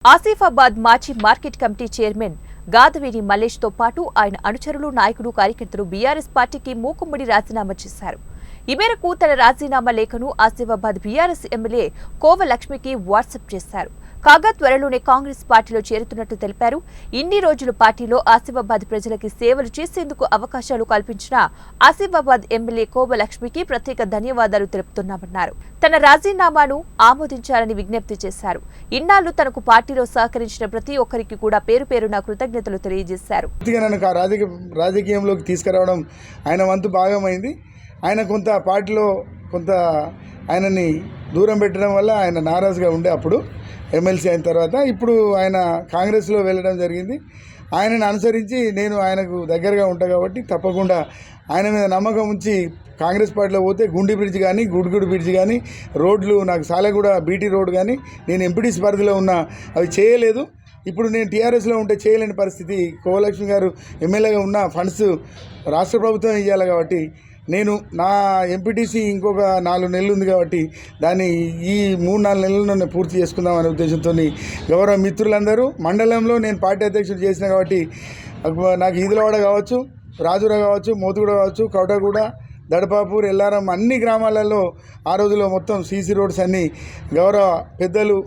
ఆసిఫాబాద్ మాజీ market committee chairman గాదవేని Mallesh తో పాటు ఆయన అనుచరులు నాయకులు కార్యకర్తలు బీఆర్ఎస్ పార్టీకి మూకుమ్మడి రాజీనామా చేశారు. ఈ మేరకు తన రాజీనామా లేఖను ఆసిఫాబాద్ బీఆర్ఎస్ ఎమ్మెల్యే కోవ లక్ష్మికి వాట్సాప్ చేశారు. కాగా త్వరలోనే కాంగ్రెస్ పార్టీలో చేరుతున్నట్టు తెలిపారు. ఇన్ని రోజులు పార్టీలో ఆసిఫాబాద్ ప్రజలకి సేవలు చేసేందుకు అవకాశాలు కల్పించిన ఆసిఫాబాద్ ఎమ్మెల్యే కోవ లక్ష్మికి ప్రత్యేక ధన్యవాదాలు తెలుపుతున్నామన్నారు. తన రాజీనామాను ఆమోదించాలని విజ్ఞప్తి చేశారు. ఇన్నాళ్లు తనకు పార్టీలో సహకరించిన ప్రతి ఒక్కరికి కూడా పేరు పేరున కృతజ్ఞతలు తెలియజేశారు. రాజకీయంలోకి తీసుకురావడం ఆయన వంతు భాగమైంది. ఆయన కొంత పార్టీలో కొంత ఆయనని దూరం పెట్టడం వల్ల ఆయన నారాజుగా ఉండే అప్పుడు ఎమ్మెల్సీ అయిన తర్వాత ఇప్పుడు ఆయన కాంగ్రెస్లో వెళ్ళడం జరిగింది. ఆయనను అనుసరించి నేను ఆయనకు దగ్గరగా ఉంటాను కాబట్టి తప్పకుండా ఆయన మీద నమ్మకం ఉంచి కాంగ్రెస్ పార్టీలో పోతే గుండి బ్రిడ్జ్ కానీ గుడిగుడి బ్రిడ్జ్ కానీ రోడ్లు నాకు సాలెగూడ బీటీ రోడ్ కానీ నేను ఎంపీటీసీ పరిధిలో ఉన్న అవి చేయలేదు. ఇప్పుడు నేను టీఆర్ఎస్లో ఉంటే చేయలేని పరిస్థితి. కోవలక్ష్మి గారు ఎమ్మెల్యేగా ఉన్న ఫండ్స్ రాష్ట్ర ప్రభుత్వం ఇవ్వాలి కాబట్టి నేను నా ఎంపీటీసీ ఇంకొక 4 నెలలు ఉంది కాబట్టి దాన్ని ఈ 3-4 నెలల్లో పూర్తి చేసుకుందామనే ఉద్దేశంతో గౌరవ మిత్రులందరూ మండలంలో నేను పార్టీ అధ్యక్షుడు చేసిన కాబట్టి నాకు ఈదులవాడ కావచ్చు, రాజుర కావచ్చు, మోతుగూడ కావచ్చు, కౌటగూడ, దడపాపూర్, ఎల్లారం అన్ని గ్రామాలలో ఆ రోజులో మొత్తం సీసీ రోడ్స్ అన్నీ గౌరవ పెద్దలు